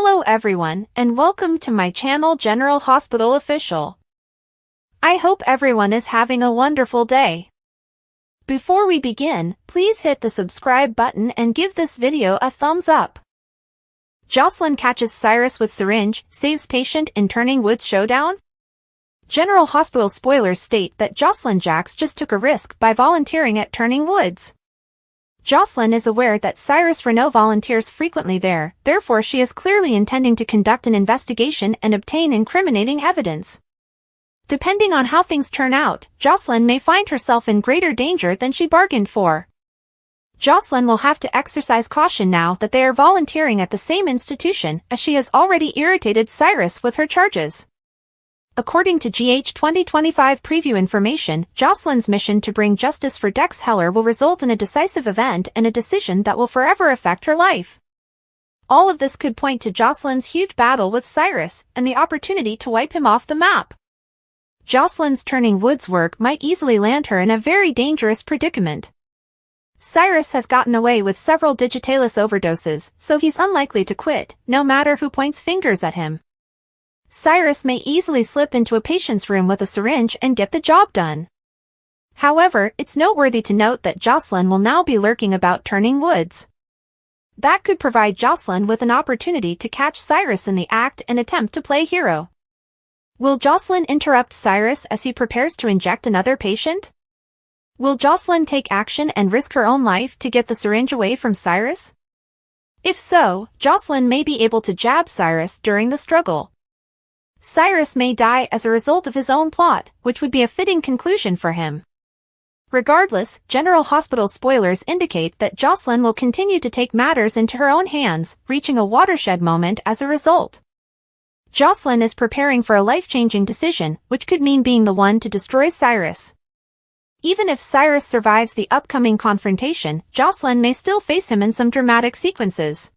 Hello everyone, and welcome to my channel General Hospital Official. I hope everyone is having a wonderful day. Before we begin, please hit the subscribe button and give this video a thumbs up. Jocelyn catches Cyrus with syringe, saves patient in Turning Woods showdown? General Hospital spoilers state that Jocelyn Jacks just took a risk by volunteering at Turning Woods. Jocelyn is aware that Cyrus Renault volunteers frequently there, therefore she is clearly intending to conduct an investigation and obtain incriminating evidence. Depending on how things turn out, Jocelyn may find herself in greater danger than she bargained for. Jocelyn will have to exercise caution now that they are volunteering at the same institution, as she has already irritated Cyrus with her charges. According to GH 2025 preview information, Jocelyn's mission to bring justice for Dex Heller will result in a decisive event and a decision that will forever affect her life. All of this could point to Jocelyn's huge battle with Cyrus and the opportunity to wipe him off the map. Jocelyn's Turning Woods work might easily land her in a very dangerous predicament. Cyrus has gotten away with several digitalis overdoses, so he's unlikely to quit, no matter who points fingers at him. Cyrus may easily slip into a patient's room with a syringe and get the job done. However, it's noteworthy to note that Jocelyn will now be lurking about Turning Woods. That could provide Jocelyn with an opportunity to catch Cyrus in the act and attempt to play hero. Will Jocelyn interrupt Cyrus as he prepares to inject another patient? Will Jocelyn take action and risk her own life to get the syringe away from Cyrus? If so, Jocelyn may be able to jab Cyrus during the struggle. Cyrus may die as a result of his own plot, which would be a fitting conclusion for him. Regardless, General Hospital spoilers indicate that Jocelyn will continue to take matters into her own hands, reaching a watershed moment as a result. Jocelyn is preparing for a life-changing decision, which could mean being the one to destroy Cyrus. Even if Cyrus survives the upcoming confrontation, Jocelyn may still face him in some dramatic sequences.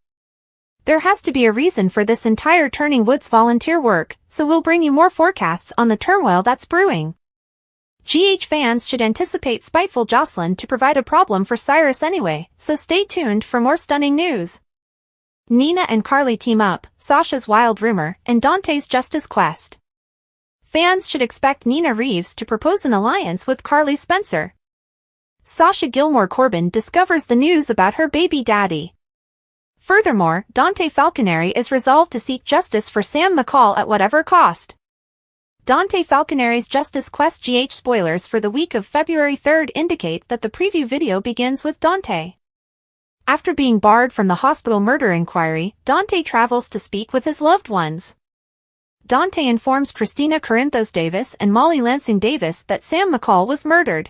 There has to be a reason for this entire Turning Woods volunteer work, so we'll bring you more forecasts on the turmoil that's brewing. GH fans should anticipate spiteful Jocelyn to provide a problem for Cyrus anyway, so stay tuned for more stunning news. Nina and Carly team up, Sasha's wild rumor, and Dante's justice quest. Fans should expect Nina Reeves to propose an alliance with Carly Spencer. Sasha Gilmore Corbin discovers the news about her baby daddy. Furthermore, Dante Falconeri is resolved to seek justice for Sam McCall at whatever cost. Dante Falconeri's Justice Quest GH spoilers for the week of February 3rd indicate that the preview video begins with Dante. After being barred from the hospital murder inquiry, Dante travels to speak with his loved ones. Dante informs Christina Corinthos Davis and Molly Lansing Davis that Sam McCall was murdered.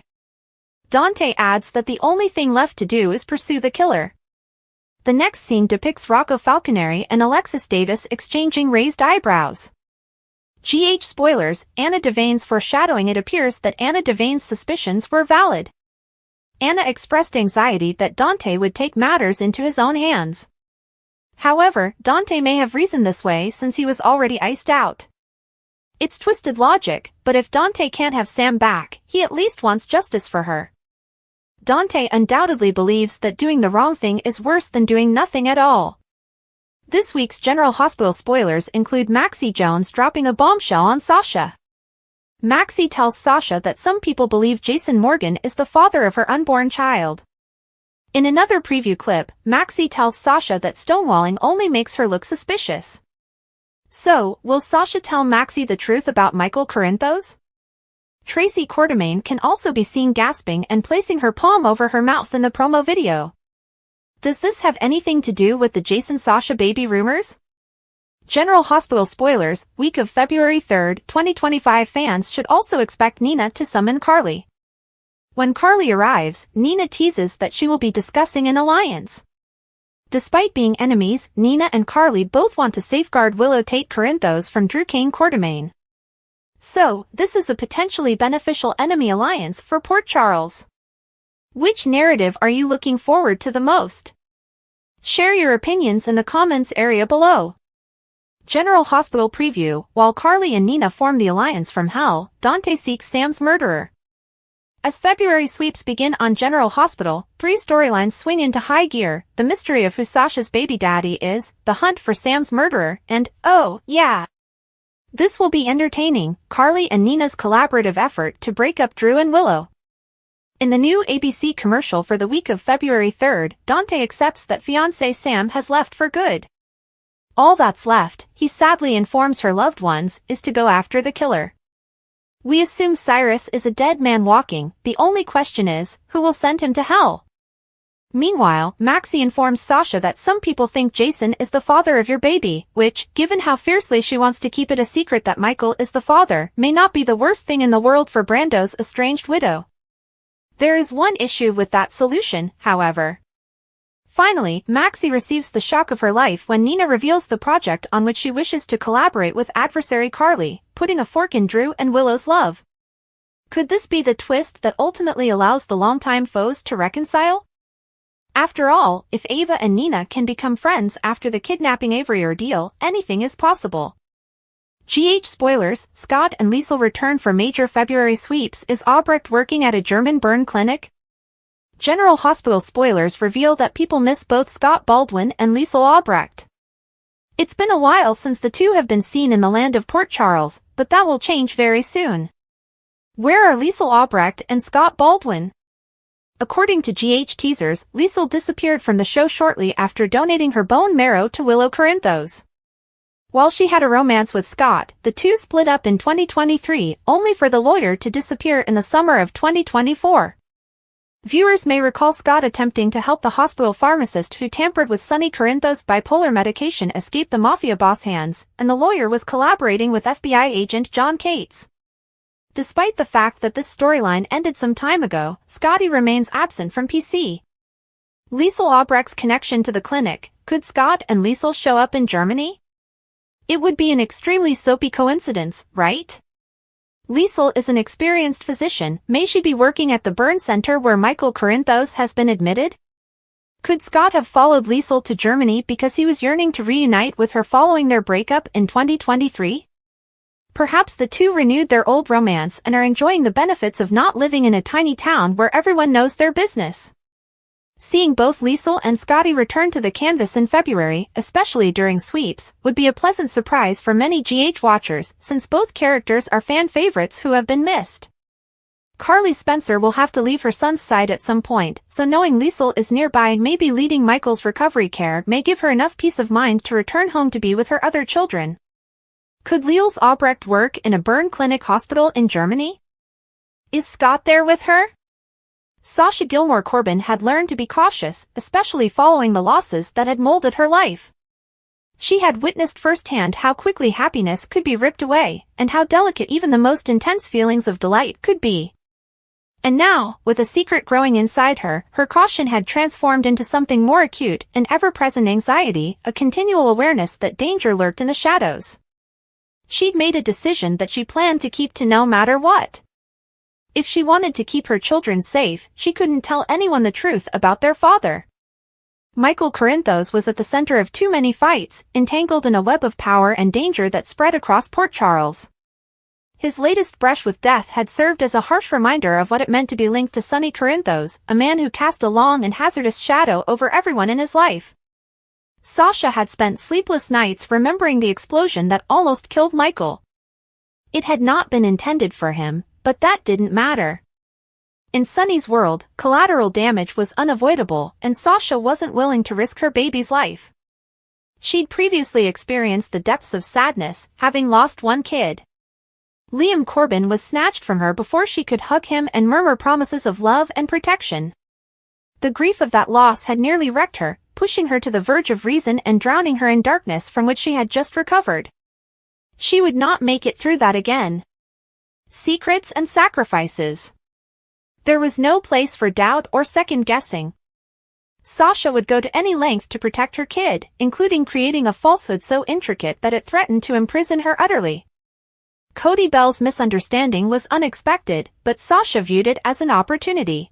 Dante adds that the only thing left to do is pursue the killer. The next scene depicts Rocco Falconeri and Alexis Davis exchanging raised eyebrows. GH spoilers, Anna Devane's foreshadowing. It appears that Anna Devane's suspicions were valid. Anna expressed anxiety that Dante would take matters into his own hands. However, Dante may have reasoned this way since he was already iced out. It's twisted logic, but if Dante can't have Sam back, he at least wants justice for her. Dante undoubtedly believes that doing the wrong thing is worse than doing nothing at all. This week's General Hospital spoilers include Maxie Jones dropping a bombshell on Sasha. Maxie tells Sasha that some people believe Jason Morgan is the father of her unborn child. In another preview clip, Maxie tells Sasha that stonewalling only makes her look suspicious. So, will Sasha tell Maxie the truth about Michael Corinthos? Tracy Quartermain can also be seen gasping and placing her palm over her mouth in the promo video. Does this have anything to do with the Jason-Sasha baby rumors? General Hospital spoilers, week of February 3rd, 2025 fans should also expect Nina to summon Carly. When Carly arrives, Nina teases that she will be discussing an alliance. Despite being enemies, Nina and Carly both want to safeguard Willow Tate Corinthos from Drew Kane Quartermain. So, this is a potentially beneficial enemy alliance for Port Charles. Which narrative are you looking forward to the most? Share your opinions in the comments area below. General Hospital preview, while Carly and Nina form the alliance from hell, Dante seeks Sam's murderer. As February sweeps begin on General Hospital, 3 storylines swing into high gear: the mystery of who Sasha's baby daddy is, the hunt for Sam's murderer, and, oh, yeah, this will be entertaining, Carly and Nina's collaborative effort to break up Drew and Willow. In the new ABC commercial for the week of February 3rd, Dante accepts that fiancé Sam has left for good. All that's left, he sadly informs her loved ones, is to go after the killer. We assume Cyrus is a dead man walking, the only question is, who will send him to hell? Meanwhile, Maxie informs Sasha that some people think Jason is the father of your baby, which, given how fiercely she wants to keep it a secret that Michael is the father, may not be the worst thing in the world for Brando's estranged widow. There is one issue with that solution, however. Finally, Maxie receives the shock of her life when Nina reveals the project on which she wishes to collaborate with adversary Carly, putting a fork in Drew and Willow's love. Could this be the twist that ultimately allows the longtime foes to reconcile? After all, if Ava and Nina can become friends after the kidnapping Avery ordeal, anything is possible. GH spoilers: Scott and Liesel return for major February sweeps. Is Albrecht working at a German burn clinic? General Hospital spoilers reveal that people miss both Scott Baldwin and Liesel Albrecht. It's been a while since the two have been seen in the land of Port Charles, but that will change very soon. Where are Liesel Albrecht and Scott Baldwin? According to GH teasers, Liesel disappeared from the show shortly after donating her bone marrow to Willow Corinthos. While she had a romance with Scott, the two split up in 2023, only for the lawyer to disappear in the summer of 2024. Viewers may recall Scott attempting to help the hospital pharmacist who tampered with Sonny Corinthos' bipolar medication escape the mafia boss hands, and the lawyer was collaborating with FBI agent John Cates. Despite the fact that this storyline ended some time ago, Scotty remains absent from PC. Liesel Albrecht's connection to the clinic: could Scott and Liesel show up in Germany? It would be an extremely soapy coincidence, right? Liesel is an experienced physician. May she be working at the burn center where Michael Corinthos has been admitted? Could Scott have followed Liesel to Germany because he was yearning to reunite with her following their breakup in 2023? Perhaps the two renewed their old romance and are enjoying the benefits of not living in a tiny town where everyone knows their business. Seeing both Liesel and Scotty return to the canvas in February, especially during sweeps, would be a pleasant surprise for many GH watchers, since both characters are fan favorites who have been missed. Carly Spencer will have to leave her son's side at some point, so knowing Liesel is nearby, maybe leading Michael's recovery care, may give her enough peace of mind to return home to be with her other children. Could Liesel Albrecht work in a burn clinic hospital in Germany? Is Scott there with her? Sasha Gilmore Corbin had learned to be cautious, especially following the losses that had molded her life. She had witnessed firsthand how quickly happiness could be ripped away, and how delicate even the most intense feelings of delight could be. And now, with a secret growing inside her, her caution had transformed into something more acute, an ever-present anxiety, a continual awareness that danger lurked in the shadows. She'd made a decision that she planned to keep to no matter what. If she wanted to keep her children safe, she couldn't tell anyone the truth about their father. Michael Corinthos was at the center of too many fights, entangled in a web of power and danger that spread across Port Charles. His latest brush with death had served as a harsh reminder of what it meant to be linked to Sonny Corinthos, a man who cast a long and hazardous shadow over everyone in his life. Sasha had spent sleepless nights remembering the explosion that almost killed Michael. It had not been intended for him, but that didn't matter. In Sonny's world, collateral damage was unavoidable, and Sasha wasn't willing to risk her baby's life. She'd previously experienced the depths of sadness, having lost one kid. Liam Corbin was snatched from her before she could hug him and murmur promises of love and protection. The grief of that loss had nearly wrecked her, pushing her to the verge of reason and drowning her in darkness from which she had just recovered. She would not make it through that again. Secrets and sacrifices. There was no place for doubt or second-guessing. Sasha would go to any length to protect her kid, including creating a falsehood so intricate that it threatened to imprison her utterly. Cody Bell's misunderstanding was unexpected, but Sasha viewed it as an opportunity.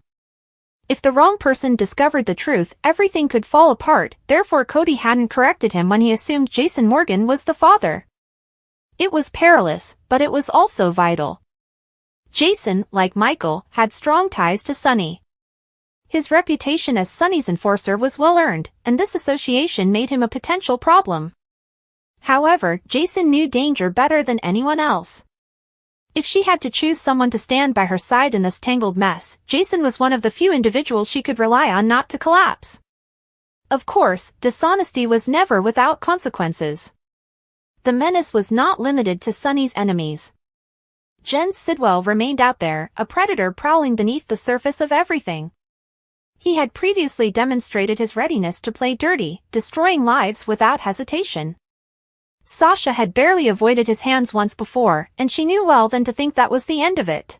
If the wrong person discovered the truth, everything could fall apart, therefore Cody hadn't corrected him when he assumed Jason Morgan was the father. It was perilous, but it was also vital. Jason, like Michael, had strong ties to Sunny. His reputation as Sunny's enforcer was well-earned, and this association made him a potential problem. However, Jason knew danger better than anyone else. If she had to choose someone to stand by her side in this tangled mess, Jason was one of the few individuals she could rely on not to collapse. Of course, dishonesty was never without consequences. The menace was not limited to Sunny's enemies. Jens Sidwell remained out there, a predator prowling beneath the surface of everything. He had previously demonstrated his readiness to play dirty, destroying lives without hesitation. Sasha had barely avoided his hands once before, and she knew well then to think that was the end of it.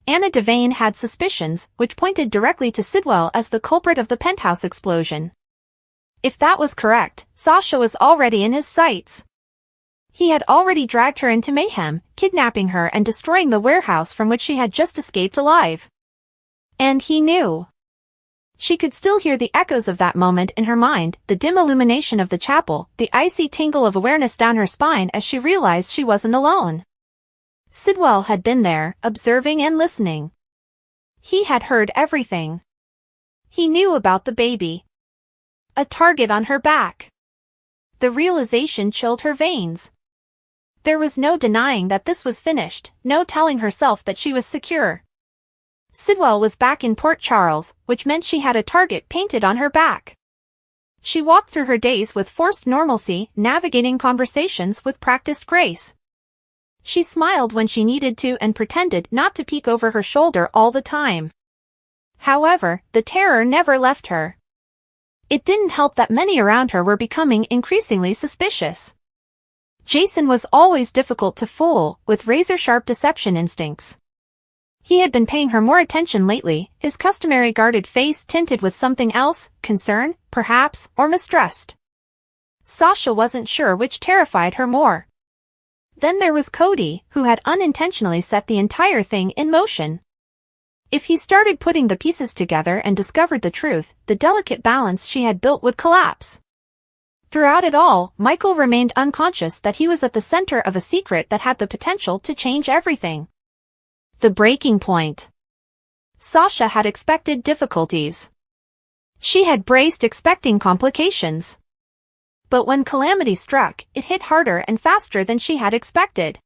Anna Devane had suspicions, which pointed directly to Sidwell as the culprit of the penthouse explosion. If that was correct, Sasha was already in his sights. He had already dragged her into mayhem, kidnapping her and destroying the warehouse from which she had just escaped alive. And he knew. She could still hear the echoes of that moment in her mind, the dim illumination of the chapel, the icy tingle of awareness down her spine as she realized she wasn't alone. Sidwell had been there, observing and listening. He had heard everything. He knew about the baby. A target on her back. The realization chilled her veins. There was no denying that this was finished, no telling herself that she was secure. Sidwell was back in Port Charles, which meant she had a target painted on her back. She walked through her days with forced normalcy, navigating conversations with practiced grace. She smiled when she needed to and pretended not to peek over her shoulder all the time. However, the terror never left her. It didn't help that many around her were becoming increasingly suspicious. Jason was always difficult to fool, with razor-sharp deception instincts. He had been paying her more attention lately, his customary guarded face tinted with something else, concern, perhaps, or mistrust. Sasha wasn't sure which terrified her more. Then there was Cody, who had unintentionally set the entire thing in motion. If he started putting the pieces together and discovered the truth, the delicate balance she had built would collapse. Throughout it all, Michael remained unconscious that he was at the center of a secret that had the potential to change everything. The breaking point. Sasha had expected difficulties. She had braced expecting complications. But when calamity struck, it hit harder and faster than she had expected.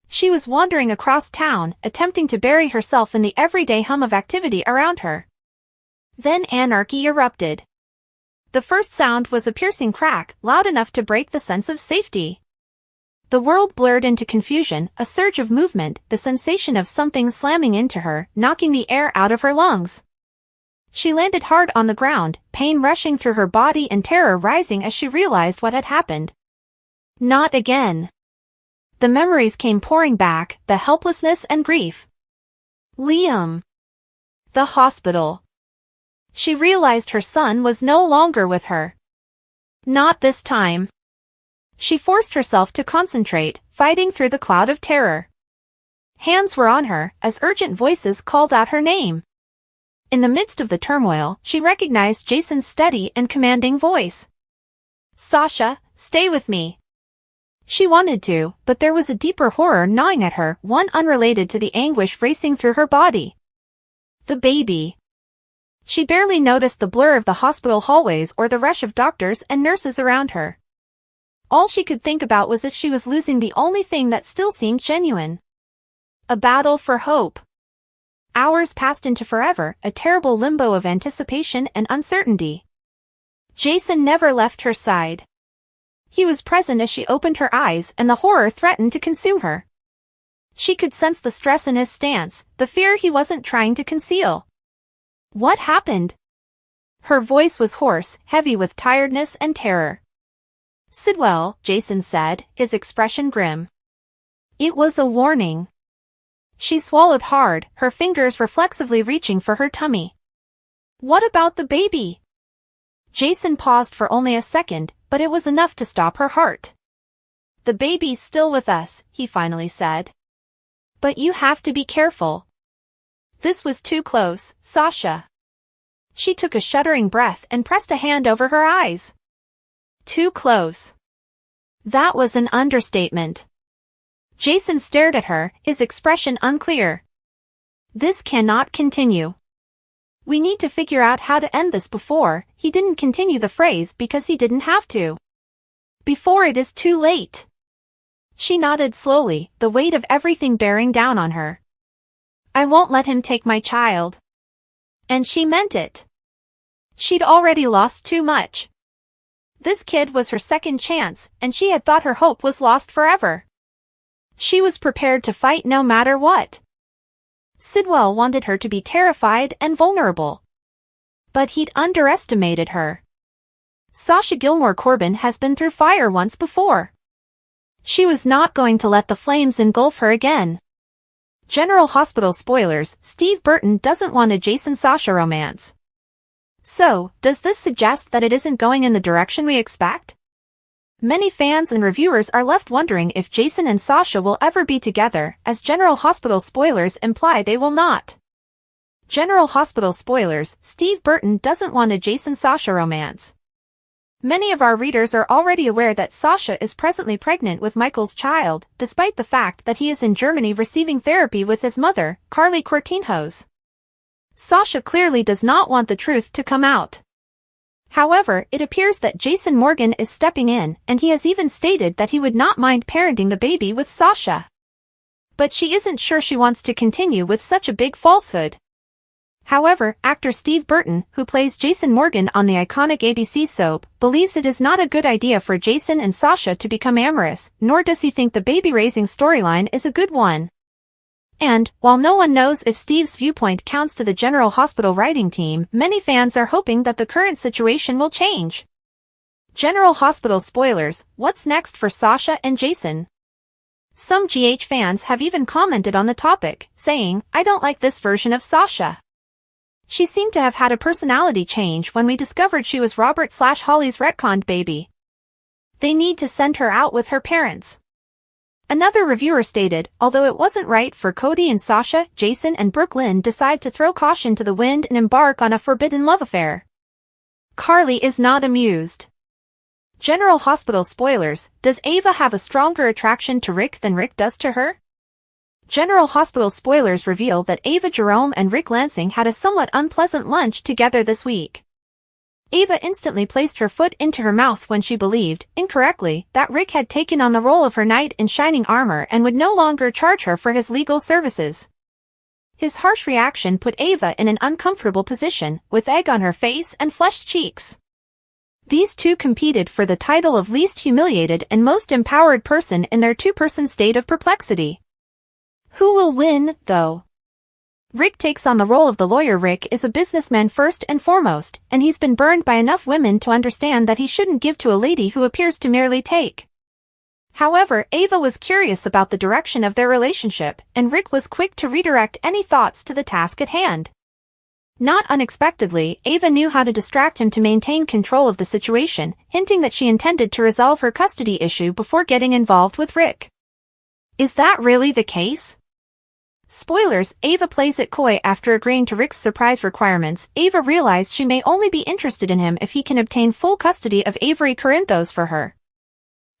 She was wandering across town, attempting to bury herself in the everyday hum of activity around her. Then anarchy erupted. The first sound was a piercing crack, loud enough to break the sense of safety. The world blurred into confusion, a surge of movement, the sensation of something slamming into her, knocking the air out of her lungs. She landed hard on the ground, pain rushing through her body and terror rising as she realized what had happened. Not again. The memories came pouring back, the helplessness and grief. Liam. The hospital. She realized her son was no longer with her. Not this time. She forced herself to concentrate, fighting through the cloud of terror. Hands were on her, as urgent voices called out her name. In the midst of the turmoil, she recognized Jason's steady and commanding voice. Sasha, stay with me. She wanted to, but there was a deeper horror gnawing at her, one unrelated to the anguish racing through her body. The baby. She barely noticed the blur of the hospital hallways or the rush of doctors and nurses around her. All she could think about was if she was losing the only thing that still seemed genuine. A battle for hope. Hours passed into forever, a terrible limbo of anticipation and uncertainty. Jason never left her side. He was present as she opened her eyes and the horror threatened to consume her. She could sense the stress in his stance, the fear he wasn't trying to conceal. What happened? Her voice was hoarse, heavy with tiredness and terror. Sidwell, Jason said, his expression grim. It was a warning. She swallowed hard, her fingers reflexively reaching for her tummy. What about the baby? Jason paused for only a second, but it was enough to stop her heart. The baby's still with us, he finally said. But you have to be careful. This was too close, Sasha. She took a shuddering breath and pressed a hand over her eyes. Too close. That was an understatement. Jason stared at her, his expression unclear. This cannot continue. We need to figure out how to end this before. He didn't continue the phrase because he didn't have to. Before it is too late. She nodded slowly, the weight of everything bearing down on her. I won't let him take my child. And she meant it. She'd already lost too much. This kid was her second chance, and she had thought her hope was lost forever. She was prepared to fight no matter what. Sidwell wanted her to be terrified and vulnerable. But he'd underestimated her. Sasha Gilmore Corbin has been through fire once before. She was not going to let the flames engulf her again. General Hospital spoilers, Steve Burton doesn't want a Jason-Sasha romance. So, does this suggest that it isn't going in the direction we expect? Many fans and reviewers are left wondering if Jason and Sasha will ever be together, as General Hospital spoilers imply they will not. General Hospital spoilers, Steve Burton doesn't want a Jason-Sasha romance. Many of our readers are already aware that Sasha is presently pregnant with Michael's child, despite the fact that he is in Germany receiving therapy with his mother, Carly Cortinhoz. Sasha clearly does not want the truth to come out. However, it appears that Jason Morgan is stepping in, and he has even stated that he would not mind parenting the baby with Sasha. But she isn't sure she wants to continue with such a big falsehood. However, actor Steve Burton, who plays Jason Morgan on the iconic ABC soap, believes it is not a good idea for Jason and Sasha to become amorous, nor does he think the baby-raising storyline is a good one. And, while no one knows if Steve's viewpoint counts to the General Hospital writing team, many fans are hoping that the current situation will change. General Hospital spoilers, what's next for Sasha and Jason? Some GH fans have even commented on the topic, saying, I don't like this version of Sasha. She seemed to have had a personality change when we discovered she was Robert/Holly's retconned baby. They need to send her out with her parents. Another reviewer stated, although it wasn't right for Cody and Sasha, Jason and Brooklyn decide to throw caution to the wind and embark on a forbidden love affair. Carly is not amused. General Hospital spoilers, does Ava have a stronger attraction to Rick than Rick does to her? General Hospital spoilers reveal that Ava Jerome and Rick Lansing had a somewhat unpleasant lunch together this week. Ava instantly placed her foot into her mouth when she believed, incorrectly, that Rick had taken on the role of her knight in shining armor and would no longer charge her for his legal services. His harsh reaction put Ava in an uncomfortable position, with egg on her face and flushed cheeks. These two competed for the title of least humiliated and most empowered person in their two-person state of perplexity. Who will win, though? Rick takes on the role of the lawyer. Rick is a businessman first and foremost, and he's been burned by enough women to understand that he shouldn't give to a lady who appears to merely take. However, Ava was curious about the direction of their relationship, and Rick was quick to redirect any thoughts to the task at hand. Not unexpectedly, Ava knew how to distract him to maintain control of the situation, hinting that she intended to resolve her custody issue before getting involved with Rick. Is that really the case? Spoilers, Ava plays it coy after agreeing to Rick's surprise requirements. Ava realized she may only be interested in him if he can obtain full custody of Avery Corinthos for her.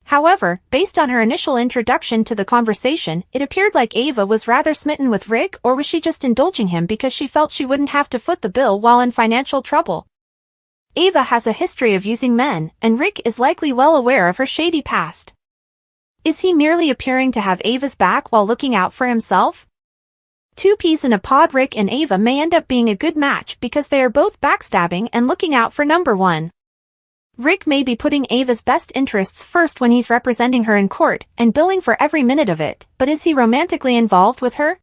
However, based on her initial introduction to the conversation, it appeared like Ava was rather smitten with Rick, or was she just indulging him because she felt she wouldn't have to foot the bill while in financial trouble? Ava has a history of using men, and Rick is likely well aware of her shady past. Is he merely appearing to have Ava's back while looking out for himself? Two peas in a pod. Rick and Ava may end up being a good match because they are both backstabbing and looking out for number one. Rick may be putting Ava's best interests first when he's representing her in court and billing for every minute of it, but is he romantically involved with her?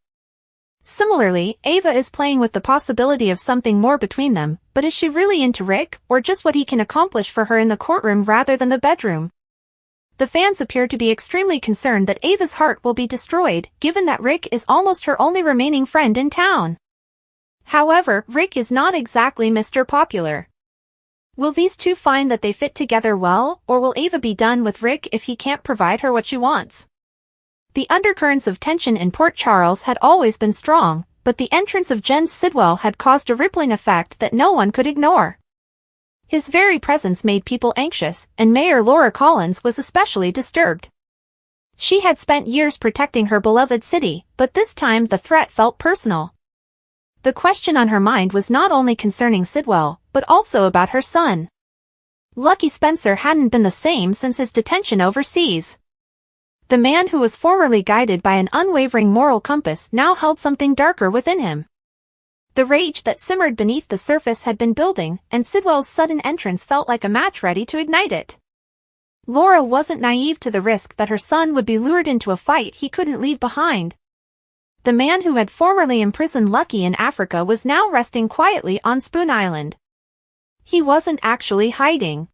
Similarly, Ava is playing with the possibility of something more between them, but is she really into Rick, or just what he can accomplish for her in the courtroom rather than the bedroom? The fans appear to be extremely concerned that Ava's heart will be destroyed, given that Rick is almost her only remaining friend in town. However, Rick is not exactly Mr. Popular. Will these two find that they fit together well, or will Ava be done with Rick if he can't provide her what she wants? The undercurrents of tension in Port Charles had always been strong, but the entrance of Jens Sidwell had caused a rippling effect that no one could ignore. His very presence made people anxious, and Mayor Laura Collins was especially disturbed. She had spent years protecting her beloved city, but this time the threat felt personal. The question on her mind was not only concerning Sidwell, but also about her son. Lucky Spencer hadn't been the same since his detention overseas. The man who was formerly guided by an unwavering moral compass now held something darker within him. The rage that simmered beneath the surface had been building, and Sidwell's sudden entrance felt like a match ready to ignite it. Laura wasn't naive to the risk that her son would be lured into a fight he couldn't leave behind. The man who had formerly imprisoned Lucky in Africa was now resting quietly on Spoon Island. He wasn't actually hiding.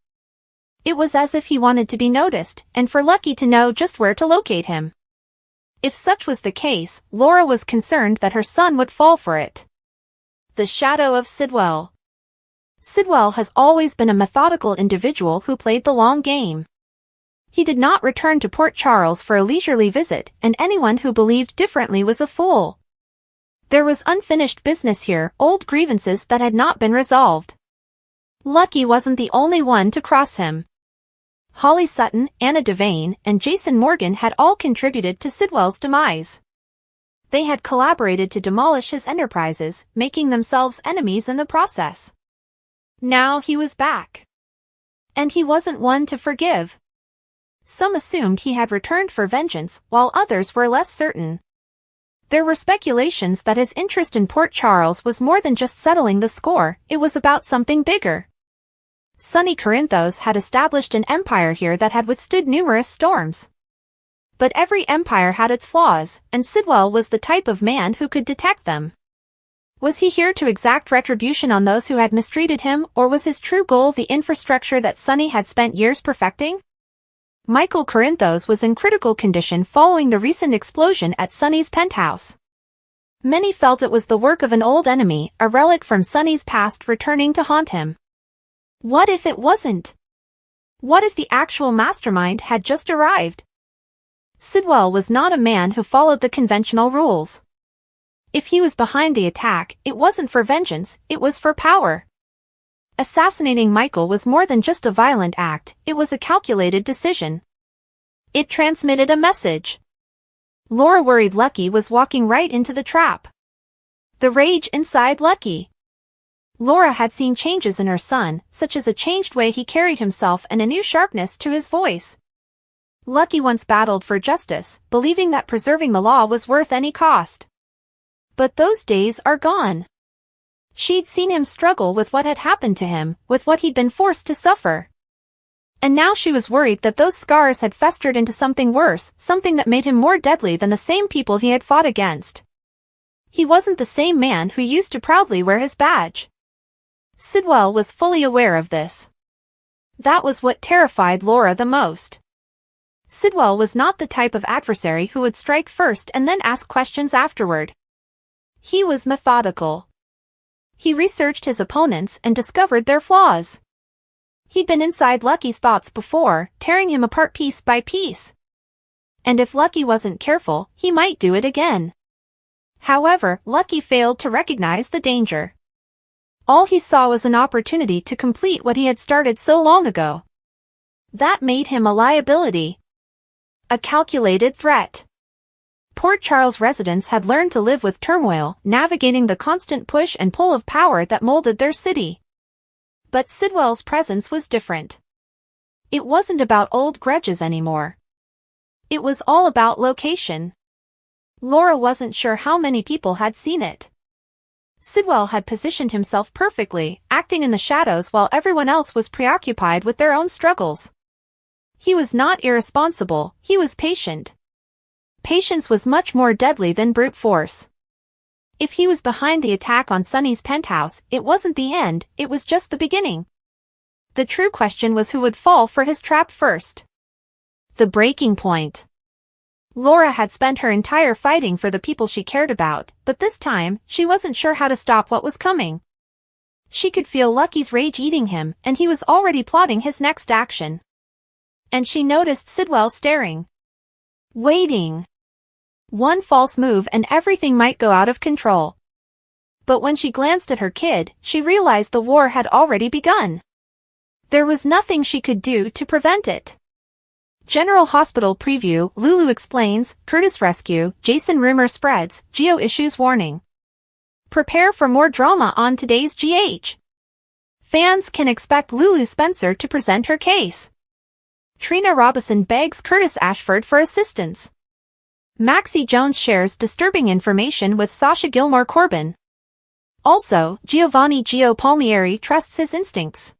It was as if he wanted to be noticed, and for Lucky to know just where to locate him. If such was the case, Laura was concerned that her son would fall for it. The shadow of Sidwell. Sidwell has always been a methodical individual who played the long game. He did not return to Port Charles for a leisurely visit, and anyone who believed differently was a fool. There was unfinished business here, old grievances that had not been resolved. Lucky wasn't the only one to cross him. Holly Sutton, Anna Devane, and Jason Morgan had all contributed to Sidwell's demise. They had collaborated to demolish his enterprises, making themselves enemies in the process. Now he was back. And he wasn't one to forgive. Some assumed he had returned for vengeance, while others were less certain. There were speculations that his interest in Port Charles was more than just settling the score, it was about something bigger. Sunny Corinthos had established an empire here that had withstood numerous storms. But every empire had its flaws, and Sidwell was the type of man who could detect them. Was he here to exact retribution on those who had mistreated him, or was his true goal the infrastructure that Sunny had spent years perfecting? Michael Corinthos was in critical condition following the recent explosion at Sunny's penthouse. Many felt it was the work of an old enemy, a relic from Sunny's past returning to haunt him. What if it wasn't? What if the actual mastermind had just arrived? Sidwell was not a man who followed the conventional rules. If he was behind the attack, it wasn't for vengeance, it was for power. Assassinating Michael was more than just a violent act, it was a calculated decision. It transmitted a message. Laura worried Lucky was walking right into the trap. The rage inside Lucky. Laura had seen changes in her son, such as a changed way he carried himself and a new sharpness to his voice. Lucky once battled for justice, believing that preserving the law was worth any cost. But those days are gone. She'd seen him struggle with what had happened to him, with what he'd been forced to suffer. And now she was worried that those scars had festered into something worse, something that made him more deadly than the same people he had fought against. He wasn't the same man who used to proudly wear his badge. Sidwell was fully aware of this. That was what terrified Laura the most. Sidwell was not the type of adversary who would strike first and then ask questions afterward. He was methodical. He researched his opponents and discovered their flaws. He'd been inside Lucky's thoughts before, tearing him apart piece by piece. And if Lucky wasn't careful, he might do it again. However, Lucky failed to recognize the danger. All he saw was an opportunity to complete what he had started so long ago. That made him a liability. A calculated threat. Port Charles residents had learned to live with turmoil, navigating the constant push and pull of power that molded their city. But Sidwell's presence was different. It wasn't about old grudges anymore. It was all about location. Laura wasn't sure how many people had seen it. Sidwell had positioned himself perfectly, acting in the shadows while everyone else was preoccupied with their own struggles. He was not irresponsible, he was patient. Patience was much more deadly than brute force. If he was behind the attack on Sunny's penthouse, it wasn't the end, it was just the beginning. The true question was who would fall for his trap first. The breaking point. Laura had spent her entire fighting for the people she cared about, but this time, she wasn't sure how to stop what was coming. She could feel Lucky's rage eating him, and he was already plotting his next action. And she noticed Sidwell staring. Waiting. One false move and everything might go out of control. But when she glanced at her kid, she realized the war had already begun. There was nothing she could do to prevent it. General Hospital preview, Lulu explains, Curtis rescue, Jason rumor spreads, Geo issues warning. Prepare for more drama on today's GH. Fans can expect Lulu Spencer to present her case. Trina Robinson begs Curtis Ashford for assistance. Maxie Jones shares disturbing information with Sasha Gilmore Corbin. Also, Giovanni Gio Palmieri trusts his instincts.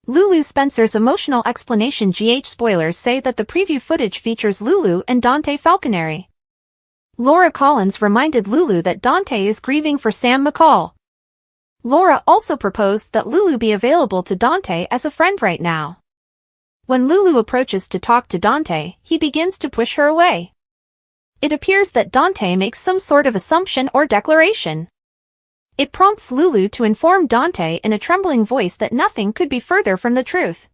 Lulu Spencer's emotional explanation. GH spoilers say that the preview footage features Lulu and Dante Falconeri. Laura Collins reminded Lulu that Dante is grieving for Sam McCall. Laura also proposed that Lulu be available to Dante as a friend right now. When Lulu approaches to talk to Dante, he begins to push her away. It appears that Dante makes some sort of assumption or declaration. It prompts Lulu to inform Dante in a trembling voice that nothing could be further from the truth.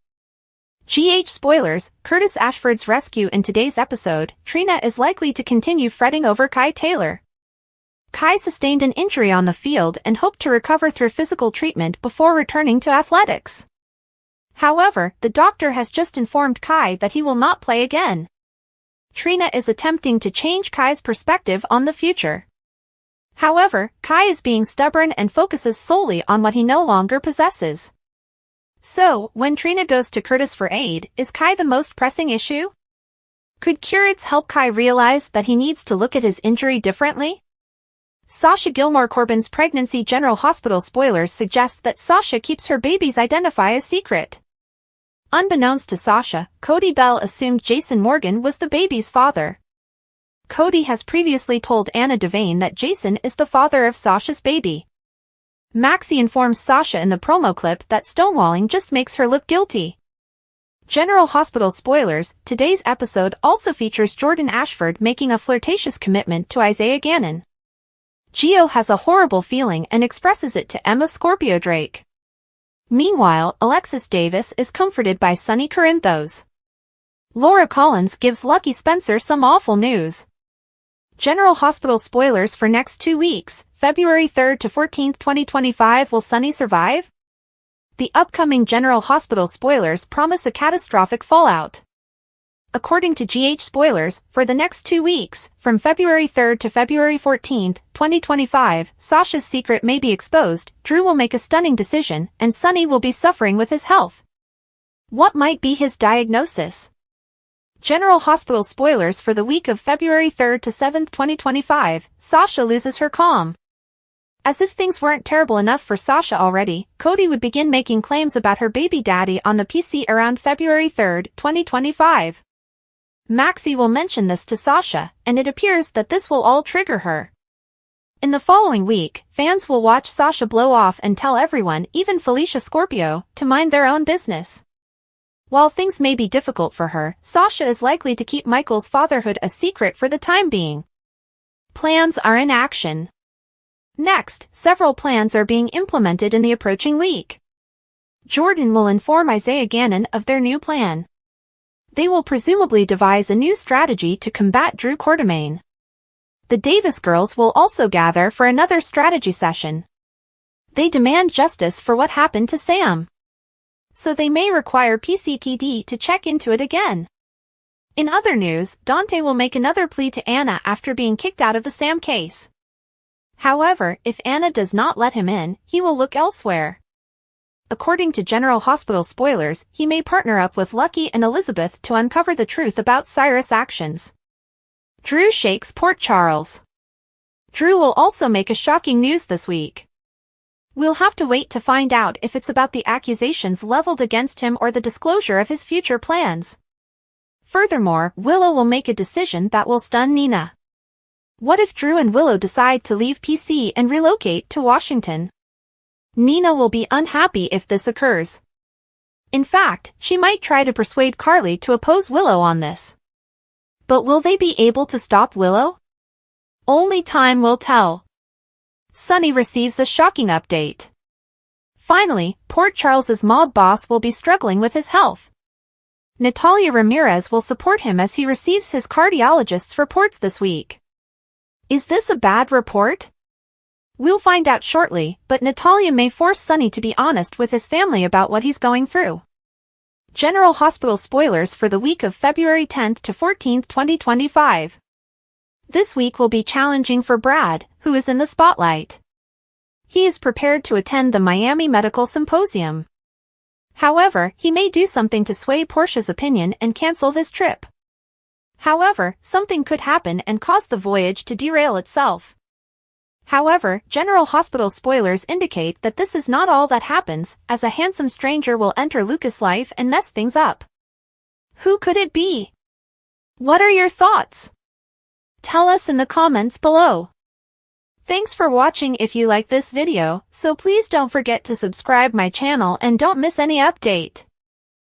GH spoilers, Curtis Ashford's rescue. In today's episode, Trina is likely to continue fretting over Kai Taylor. Kai sustained an injury on the field and hoped to recover through physical treatment before returning to athletics. However, the doctor has just informed Kai that he will not play again. Trina is attempting to change Kai's perspective on the future. However, Kai is being stubborn and focuses solely on what he no longer possesses. So, when Trina goes to Curtis for aid, is Kai the most pressing issue? Could curates help Kai realize that he needs to look at his injury differently? Sasha Gilmore Corbin's pregnancy. General Hospital spoilers suggest that Sasha keeps her baby's identity a secret. Unbeknownst to Sasha, Cody Bell assumed Jason Morgan was the baby's father. Cody has previously told Anna Devane that Jason is the father of Sasha's baby. Maxie informs Sasha in the promo clip that stonewalling just makes her look guilty. General Hospital spoilers, today's episode also features Jordan Ashford making a flirtatious commitment to Isaiah Gannon. Gio has a horrible feeling and expresses it to Emma Scorpio Drake. Meanwhile, Alexis Davis is comforted by Sonny Corinthos. Laura Collins gives Lucky Spencer some awful news. General Hospital spoilers for next 2 weeks, February 3rd to 14th, 2025. Will Sonny survive? The upcoming General Hospital spoilers promise a catastrophic fallout. According to GH spoilers, for the next 2 weeks, from February 3rd to February 14th, 2025, Sasha's secret may be exposed, Drew will make a stunning decision, and Sonny will be suffering with his health. What might be his diagnosis? General Hospital spoilers for the week of February 3rd to 7th, 2025, Sasha loses her calm. As if things weren't terrible enough for Sasha already, Cody would begin making claims about her baby daddy on the PC around February 3rd, 2025. Maxie will mention this to Sasha, and it appears that this will all trigger her. In the following week, fans will watch Sasha blow off and tell everyone, even Felicia Scorpio, to mind their own business. While things may be difficult for her, Sasha is likely to keep Michael's fatherhood a secret for the time being. Plans are in action. Next, several plans are being implemented in the approaching week. Jordan will inform Isaiah Gannon of their new plan. They will presumably devise a new strategy to combat Drew Quartermaine. The Davis girls will also gather for another strategy session. They demand justice for what happened to Sam. So they may require PCPD to check into it again. In other news, Dante will make another plea to Anna after being kicked out of the Sam case. However, if Anna does not let him in, he will look elsewhere. According to General Hospital spoilers, he may partner up with Lucky and Elizabeth to uncover the truth about Cyrus' actions. Drew shakes Port Charles. Drew will also make a shocking news this week. We'll have to wait to find out if it's about the accusations leveled against him or the disclosure of his future plans. Furthermore, Willow will make a decision that will stun Nina. What if Drew and Willow decide to leave PC and relocate to Washington? Nina will be unhappy if this occurs. In fact, she might try to persuade Carly to oppose Willow on this. But will they be able to stop Willow? Only time will tell. Sonny receives a shocking update. Finally, Port Charles's mob boss will be struggling with his health. Natalia Ramirez will support him as he receives his cardiologist's reports this week. Is this a bad report? We'll find out shortly, but Natalia may force Sonny to be honest with his family about what he's going through. General Hospital spoilers for the week of February 10th to 14th, 2025. This week will be challenging for Brad, who is in the spotlight. He is prepared to attend the Miami Medical Symposium. However, he may do something to sway Portia's opinion and cancel this trip. However, something could happen and cause the voyage to derail itself. However, General Hospital spoilers indicate that this is not all that happens, as a handsome stranger will enter Lucas' life and mess things up. Who could it be? What are your thoughts? Tell us in the comments below. Thanks for watching. If you like this video, so please don't forget to subscribe my channel and don't miss any update.